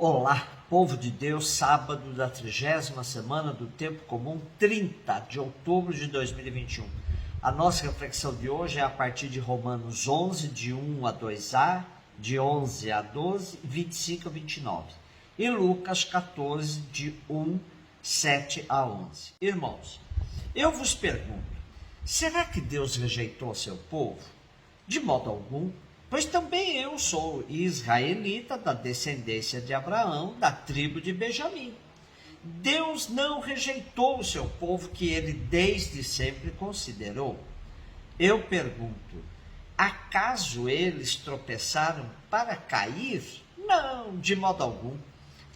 Olá, povo de Deus, sábado da 30ª semana do Tempo Comum, 30 de outubro de 2021. A nossa reflexão de hoje é a partir de Romanos 11, de 1 a 2a, de 11 a 12, 25 a 29. E Lucas 14, de 7 a 11. Irmãos, eu vos pergunto, será que Deus rejeitou seu povo? De modo algum. Pois também eu sou israelita da descendência de Abraão, da tribo de Benjamim. Deus não rejeitou o seu povo que ele desde sempre considerou. Eu pergunto, acaso eles tropeçaram para cair? Não, de modo algum.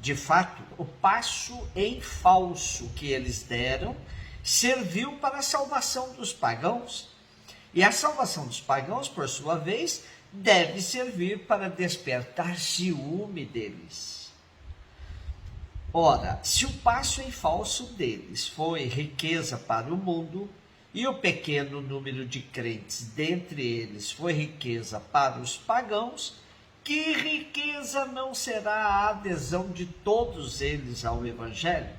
De fato, o passo em falso que eles deram serviu para a salvação dos pagãos. E a salvação dos pagãos, por sua vez, deve servir para despertar ciúme deles. Ora, se o passo em falso deles foi riqueza para o mundo, e o pequeno número de crentes dentre eles foi riqueza para os pagãos, que riqueza não será a adesão de todos eles ao Evangelho?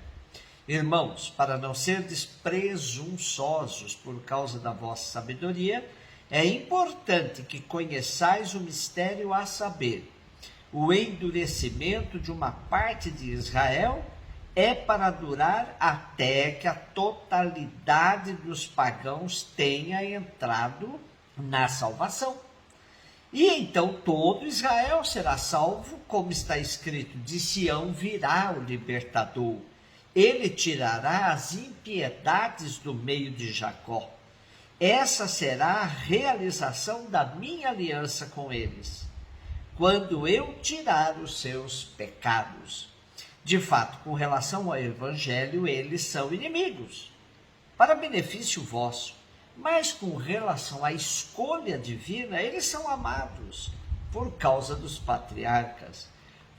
Irmãos, para não serdes presunçosos por causa da vossa sabedoria, é importante que conheçais o mistério, a saber, o endurecimento de uma parte de Israel é para durar até que a totalidade dos pagãos tenha entrado na salvação. E então todo Israel será salvo, como está escrito, de Sião virá o libertador. Ele tirará as impiedades do meio de Jacó. Essa será a realização da minha aliança com eles, quando eu tirar os seus pecados. De fato, com relação ao Evangelho, eles são inimigos, para benefício vosso, mas com relação à escolha divina, eles são amados, por causa dos patriarcas,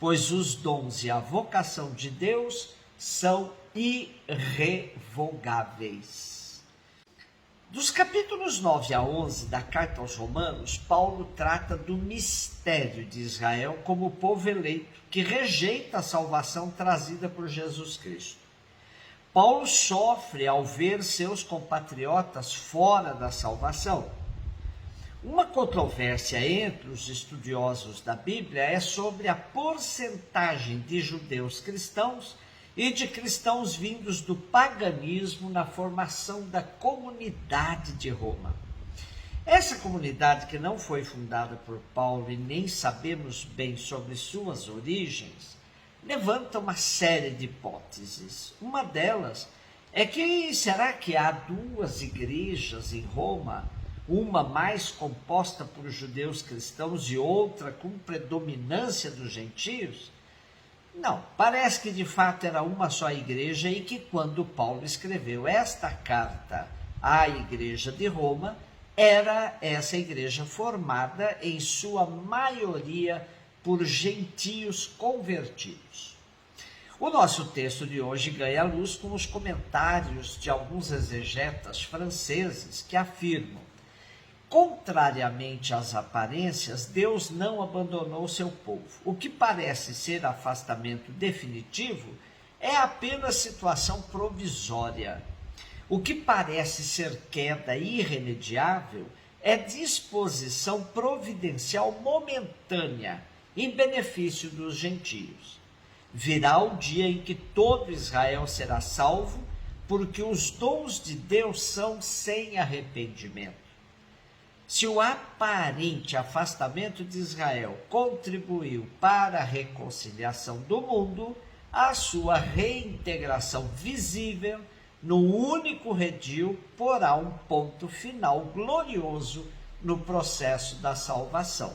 pois os dons e a vocação de Deus são irrevogáveis. Dos capítulos 9 a 11 da carta aos Romanos, Paulo trata do mistério de Israel como povo eleito, que rejeita a salvação trazida por Jesus Cristo. Paulo sofre ao ver seus compatriotas fora da salvação. Uma controvérsia entre os estudiosos da Bíblia é sobre a porcentagem de judeus cristãos e de cristãos vindos do paganismo na formação da comunidade de Roma. Essa comunidade, que não foi fundada por Paulo e nem sabemos bem sobre suas origens, levanta uma série de hipóteses. Uma delas é que será que há duas igrejas em Roma, uma mais composta por judeus cristãos e outra com predominância dos gentios? Não, parece que de fato era uma só igreja e que quando Paulo escreveu esta carta à igreja de Roma, era essa igreja formada em sua maioria por gentios convertidos. O nosso texto de hoje ganha luz com os comentários de alguns exegetas franceses que afirmam: contrariamente às aparências, Deus não abandonou seu povo. O que parece ser afastamento definitivo é apenas situação provisória. O que parece ser queda irremediável é disposição providencial momentânea em benefício dos gentios. Virá o dia em que todo Israel será salvo, porque os dons de Deus são sem arrependimento. Se o aparente afastamento de Israel contribuiu para a reconciliação do mundo, a sua reintegração visível no único redil porá um ponto final glorioso no processo da salvação.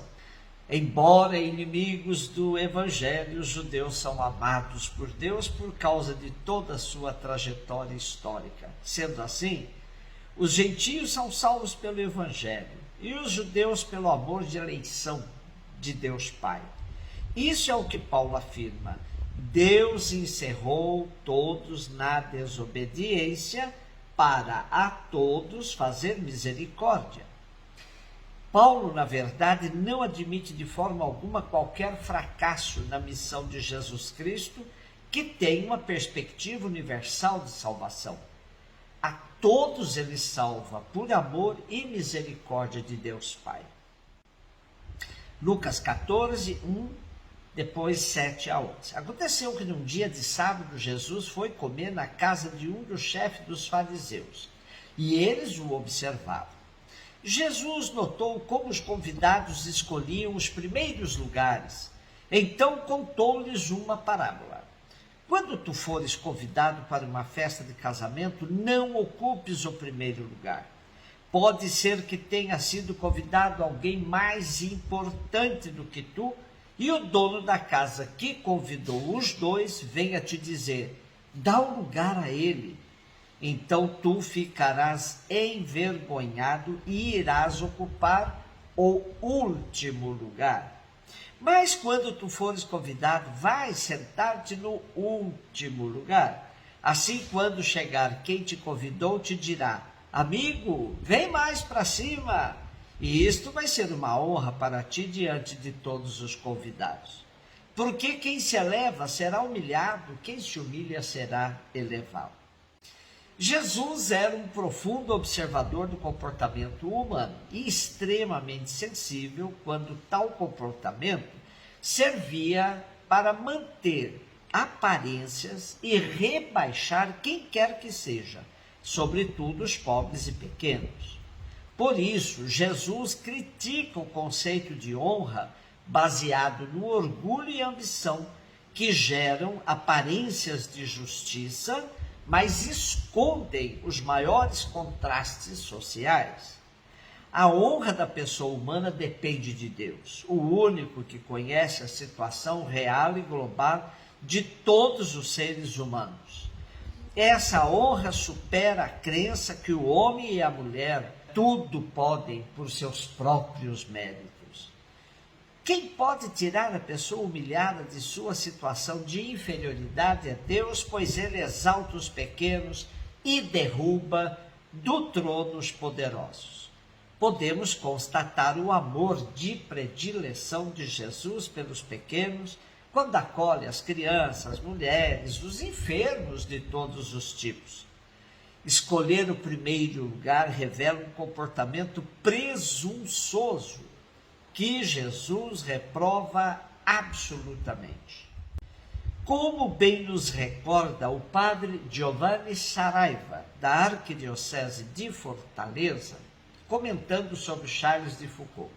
Embora inimigos do Evangelho, os judeus são amados por Deus por causa de toda a sua trajetória histórica. Sendo assim, os gentios são salvos pelo Evangelho e os judeus pelo amor de eleição de Deus Pai. Isso é o que Paulo afirma. Deus encerrou todos na desobediência para a todos fazer misericórdia. Paulo, na verdade, não admite de forma alguma qualquer fracasso na missão de Jesus Cristo, que tem uma perspectiva universal de salvação. A todos ele salva por amor e misericórdia de Deus Pai. Lucas 14, 1, depois 7 a 11. Aconteceu que num dia de sábado Jesus foi comer na casa de um dos chefes dos fariseus, e eles o observavam. Jesus notou como os convidados escolhiam os primeiros lugares. Então contou-lhes uma parábola. Quando tu fores convidado para uma festa de casamento, não ocupes o primeiro lugar. Pode ser que tenha sido convidado alguém mais importante do que tu, e o dono da casa que convidou os dois venha te dizer: dá o lugar a ele. Então tu ficarás envergonhado e irás ocupar o último lugar. Mas quando tu fores convidado, vai sentar-te no último lugar. Assim, quando chegar quem te convidou, te dirá: amigo, vem mais para cima. E isto vai ser uma honra para ti diante de todos os convidados. Porque quem se eleva será humilhado, quem se humilha será elevado. Jesus era um profundo observador do comportamento humano e extremamente sensível quando tal comportamento servia para manter aparências e rebaixar quem quer que seja, sobretudo os pobres e pequenos. Por isso, Jesus critica o conceito de honra baseado no orgulho e ambição que geram aparências de justiça, mas escondem os maiores contrastes sociais. A honra da pessoa humana depende de Deus, o único que conhece a situação real e global de todos os seres humanos. Essa honra supera a crença que o homem e a mulher tudo podem por seus próprios méritos. Quem pode tirar a pessoa humilhada de sua situação de inferioridade é Deus, pois ele exalta os pequenos e derruba do trono os poderosos. Podemos constatar o amor de predileção de Jesus pelos pequenos, quando acolhe as crianças, as mulheres, os enfermos de todos os tipos. Escolher o primeiro lugar revela um comportamento presunçoso, que Jesus reprova absolutamente. Como bem nos recorda o padre Giovanni Saraiva, da Arquidiocese de Fortaleza, comentando sobre Charles de Foucault.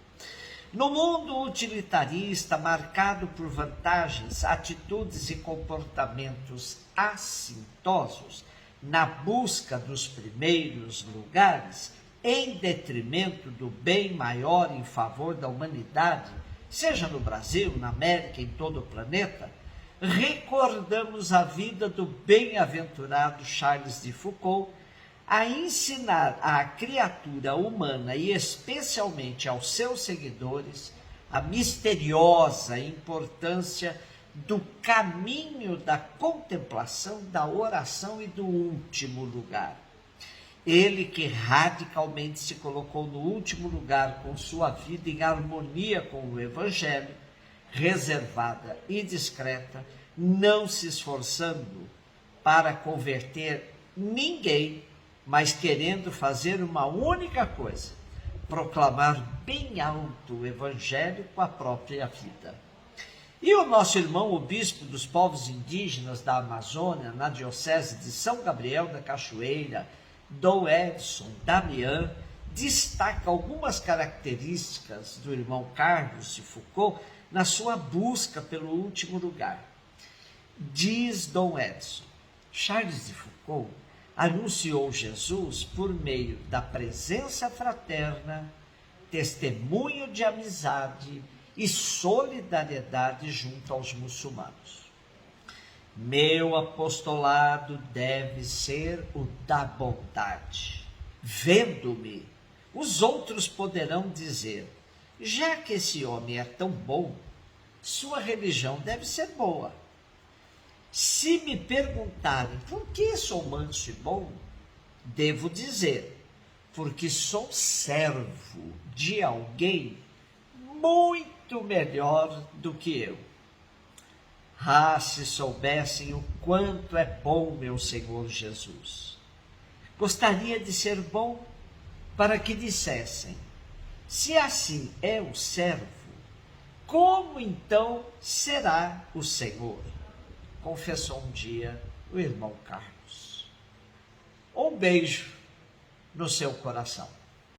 No mundo utilitarista, marcado por vantagens, atitudes e comportamentos assintosos, na busca dos primeiros lugares, em detrimento do bem maior em favor da humanidade, seja no Brasil, na América, em todo o planeta, recordamos a vida do bem-aventurado Charles de Foucault a ensinar à criatura humana e especialmente aos seus seguidores a misteriosa importância do caminho da contemplação, da oração e do último lugar. Ele que radicalmente se colocou no último lugar com sua vida em harmonia com o Evangelho, reservada e discreta, não se esforçando para converter ninguém, mas querendo fazer uma única coisa: proclamar bem alto o Evangelho com a própria vida. E o nosso irmão, o bispo dos povos indígenas da Amazônia, na diocese de São Gabriel da Cachoeira, Dom Edson Damião, destaca algumas características do irmão Carlos de Foucault na sua busca pelo último lugar. Diz Dom Edson: Charles de Foucault anunciou Jesus por meio da presença fraterna, testemunho de amizade e solidariedade junto aos muçulmanos. Meu apostolado deve ser o da bondade. Vendo-me, os outros poderão dizer: já que esse homem é tão bom, sua religião deve ser boa. Se me perguntarem por que sou manso e bom, devo dizer: porque sou servo de alguém muito melhor do que eu. Ah, se soubessem o quanto é bom meu Senhor Jesus. Gostaria de ser bom para que dissessem: se assim é o servo, como então será o Senhor? Confessou um dia o irmão Carlos. Um beijo no seu coração.